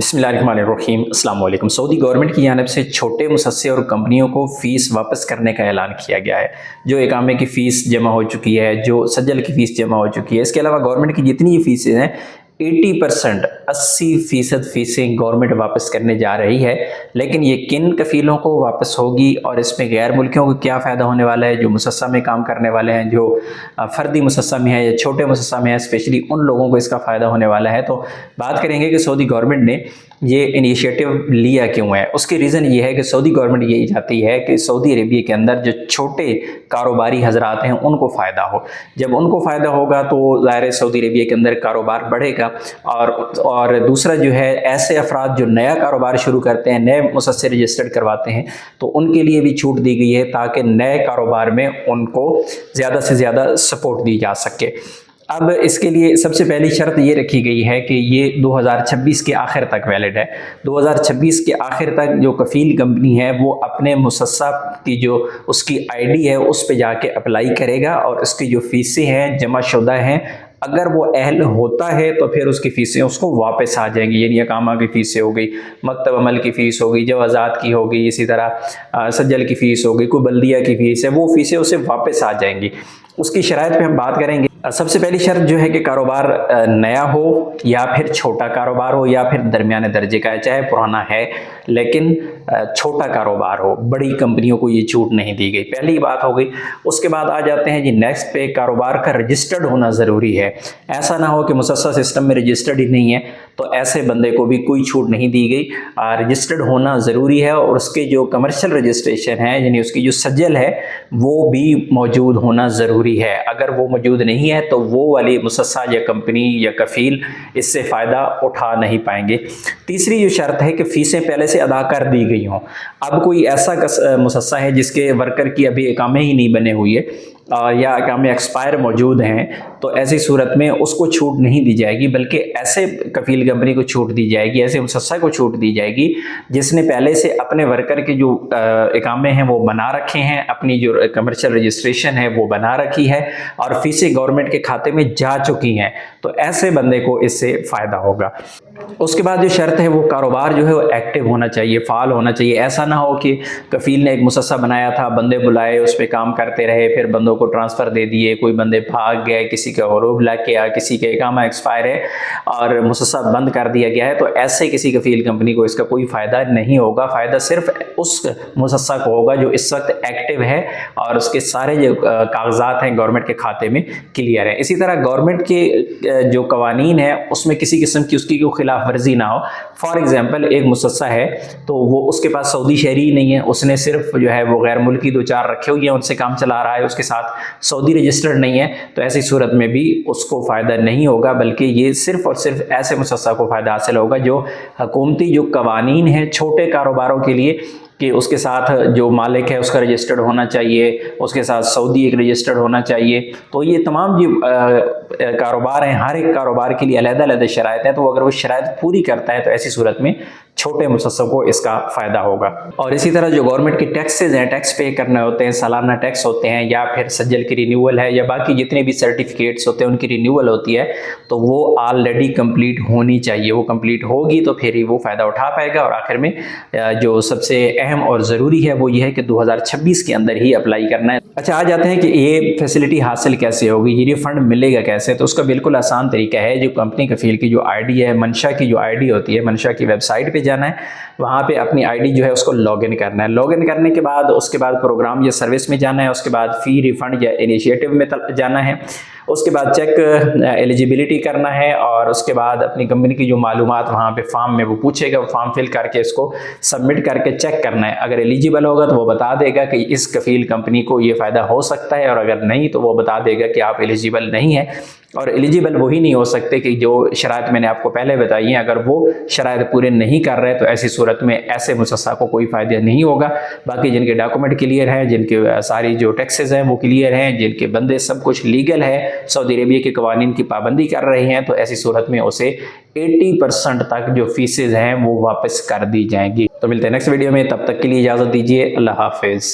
बिस्मिल्लाहिर्रहमानिर्रहीम। अस्सलाम वालेकुम। सऊदी गवर्नमेंट की जानिब से छोटे मुसस्से और कंपनियों को फ़ीस वापस करने का ऐलान किया गया है। जो इकामे की फ़ीस जमा हो चुकी है, जो सज्जल की फ़ीस जमा हो चुकी है, इसके अलावा गवर्नमेंट की जितनी फ़ीसें हैं 80% 80% फ़ीसें गवर्नमेंट वापस करने जा रही है। लेकिन ये किन कफ़ीलों को वापस होगी और इसमें गैर मुल्कियों को क्या फ़ायदा होने वाला है, जो मुसस्सा में काम करने वाले हैं, जो फ़र्दी मुसस्सा में है या छोटे मुसस्सा में है, स्पेशली उन लोगों को इसका फ़ायदा होने वाला है। तो बात करेंगे कि सऊदी गवर्नमेंट ने ये इनिशिएटिव लिया क्यों है। उसकी रीज़न ये है कि सऊदी गवर्नमेंट यही चाहती है कि सऊदी अरेबिया के अंदर जो छोटे कारोबारी हजरात हैं उनको फ़ायदा हो। जब उनको फ़ायदा होगा तो ज़ाहिर है सऊदी अरेबिया के अंदर कारोबार बढ़ेगा। और दूसरा जो है, ऐसे अफराद जो नया कारोबार शुरू करते हैं, नए मुसस्से रजिस्टर्ड करवाते हैं, तो उनके लिए भी छूट दी गई है ताकि नए कारोबार में उनको ज़्यादा से ज़्यादा सपोर्ट दी जा सके। अब इसके लिए सबसे पहली शर्त ये रखी गई है कि ये 2026 के आखिर तक वैलिड है। 2026 के आखिर तक जो कफ़ील कंपनी है वो अपने मुसस्सा की जो उसकी आईडी है उस पे जाके अप्लाई करेगा और उसकी जो फ़ीसें हैं जमा शुदा हैं, अगर वो अहल होता है तो फिर उसकी फ़ीसें उसको वापस आ जाएंगी। यानी अकामा की फ़ीसें हो गई, मकतब अमल की फ़ीस हो गई, जवाज़ात की हो गई, इसी तरह सज्जल की फ़ीस हो गई, कोई बल्दिया की फ़ीस है, वो फ़ीसें उसे वापस आ जाएंगी। उसकी शराइत पे हम बात करेंगे। सबसे पहली शर्त जो है कि कारोबार नया हो या फिर छोटा कारोबार हो या फिर दरमियाने दर्जे का है, चाहे पुराना है लेकिन छोटा कारोबार हो। बड़ी कंपनियों को ये छूट नहीं दी गई, पहली बात हो गई। उसके बाद आ जाते हैं जी नेक्स्ट पे, कारोबार का रजिस्टर्ड होना ज़रूरी है। ऐसा ना हो कि मुसस्सा सिस्टम में रजिस्टर्ड ही नहीं है तो ऐसे बंदे को भी कोई छूट नहीं दी गई। रजिस्टर्ड होना ज़रूरी है और उसके जो कमर्शियल रजिस्ट्रेशन है यानी उसकी जो सज्जल है वो भी मौजूद होना ज़रूरी है। अगर वो मौजूद नहीं है तो वो वाली मुसस्सा या कंपनी या कफ़ील इससे फ़ायदा उठा नहीं पाएंगे। तीसरी जो शर्त है कि फ़ीसें पहले से अदा कर दी गई हों। अब कोई ऐसा मुसस्सा है जिसके वर्कर की अभी इकामे ही नहीं बने हुई है या इकामे एक्सपायर मौजूद हैं, तो ऐसी सूरत में उसको छूट नहीं दी जाएगी, बल्कि ऐसे कफ़ील कंपनी को छूट दी जाएगी, ऐसे मुसस्सा को छूट दी जाएगी जिसने पहले से अपने वर्कर के जो इकामे हैं वो बना रखे हैं, अपनी जो कमर्शियल रजिस्ट्रेशन है वो बना रखी है और फ़ीसें गवर्नमेंट के खाते में जा चुकी हैं, तो ऐसे बंदे को इससे फ़ायदा होगा। उसके बाद जो शर्त है वो कारोबार जो है वो एक्टिव होना चाहिए, फ़ाल होना चाहिए। ऐसा ना हो कि कफ़ील ने एक मुसस्सा बनाया था, बंदे बुलाए, उस पर काम करते रहे, फिर बंदों को ट्रांसफ़र दे दिए, कोई बंदे भाग गए, किसी का हुरूब लग गया, किसी का इकामा एक्सपायर है और मुसस्सा बंद कर दिया गया है, तो ऐसे किसी कफ़ील कंपनी को इसका कोई फ़ायदा नहीं होगा। फ़ायदा सिर्फ उस मुसस्सा को होगा जो इस वक्त एक्टिव है और उसके सारे जो कागजात हैं गवर्नमेंट के खाते में क्लियर है। इसी तरह गवर्नमेंट के जो कवानीन है उसमें किसी किस्म की उसकी कोई खिलाफ वर्जी ना हो। फॉर एग्जाम्पल, एक मुसस्सा है तो वो उसके पास सऊदी शहरी ही नहीं है, उसने सिर्फ जो है वो गैर मुल्की दो चार रखे हुए हैं, उनसे काम चला रहा है, उसके साथ सऊदी रजिस्टर्ड नहीं है, तो ऐसी सूरत में भी उसको फ़ायदा नहीं होगा, बल्कि ये सिर्फ और सिर्फ ऐसे मुसस्सा को फ़ायदा हासिल होगा जो हुकूमती जो कवानीन है छोटे कारोबारों के लिए कि उसके साथ जो मालिक है उसका रजिस्टर्ड होना चाहिए, उसके साथ सऊदी एक रजिस्टर्ड होना चाहिए। तो ये तमाम जो कारोबार हैं, हर एक कारोबार के लिए अलग-अलग शराइत हैं, तो अगर वो शराइत पूरी करता है तो ऐसी सूरत में छोटे मुसस्सों को इसका फ़ायदा होगा। और इसी तरह जो गवर्नमेंट के टैक्सेस हैं, टैक्स पे करने होते हैं, सालाना टैक्स होते हैं या फिर सज्जल की रिन्यूअल है या बाकी जितने भी सर्टिफिकेट्स होते हैं उनकी रिन्यूअल होती है, तो वो ऑलरेडी कंप्लीट होनी चाहिए। वो कंप्लीट होगी तो फिर ही वो फ़ायदा उठा पाएगा। और आखिर में जो सबसे अहम और ज़रूरी है वो ये है कि 2026 के अंदर ही अप्लाई करना है। अच्छा, आ जाते हैं कि ये फैसिलिटी हासिल कैसे होगी, ये फंड मिलेगा कैसे। तो उसका बिल्कुल आसान तरीका है। जो कंपनी कफ़ील की जो आईडी है, मंशा की जो आईडी होती है, मंशा की वेबसाइट पे जाना है, वहाँ पे अपनी आईडी जो है उसको लॉगिन करना है। लॉगिन करने के बाद उसके बाद प्रोग्राम या सर्विस में जाना है, उसके बाद फ़ी रिफ़ंड या इनिशिएटिव में जाना है, उसके बाद चेक एलिजिबिलिटी करना है और उसके बाद अपनी कंपनी की जो मालूमात वहाँ पे फॉर्म में वो पूछेगा, वो फॉर्म फिल करके इसको सबमिट करके चेक करना है। अगर एलिजिबल होगा तो वो बता देगा कि इस कफ़ील कंपनी को ये फ़ायदा हो सकता है, और अगर नहीं तो वो बता देगा कि आप एलिजिबल नहीं है। और एलिजिबल वही नहीं हो सकते कि जो शराइत मैंने आपको पहले बताई हैं, अगर वो शराइत पूरे नहीं कर रहे तो ऐसी सूरत में ऐसे मुसस्सा को कोई फ़ायदा नहीं होगा। बाकी जिनके डॉक्यूमेंट क्लियर हैं, जिनके सारी जो टैक्सेस हैं वो क्लियर हैं, जिनके बंदे सब कुछ लीगल है, सऊदी अरेबिया के कवानीन की पाबंदी कर रहे हैं, तो ऐसी सूरत में उसे 80% तक जो फीसेज हैं वो वापस कर दी जाएंगी। तो मिलते हैं नेक्स्ट वीडियो में, तब तक के लिए इजाज़त दीजिए। अल्लाह हाफिज़।